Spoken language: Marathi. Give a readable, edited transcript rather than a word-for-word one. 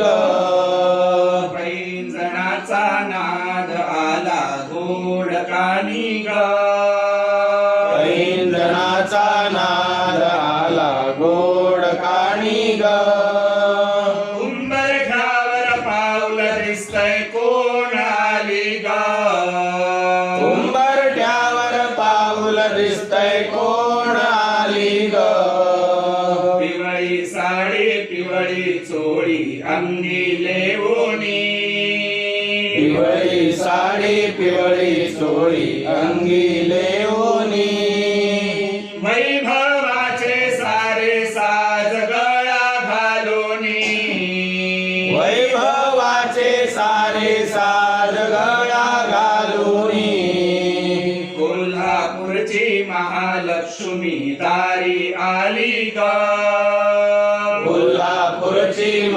ग पैंजणाचा नाद आला गोड कानी ग पैंजणाचा नाद आला गोड कानी ग उंबरठ्यावर पाऊल दिसतंय कोण आली ग उंबरठ्यावर पाऊल दिसतंय कोण आली ग पिवळी साडी पिवळी चोळी अंगी लेवोनी पिवळी साडी पिवळी चोळी अंगी लेवोनी वैभवाचे सारे साज गळा घालोनी वैभवाचे सारे साज गळा घालूनी कोल्हापूरची महालक्ष्मी दारी आली ग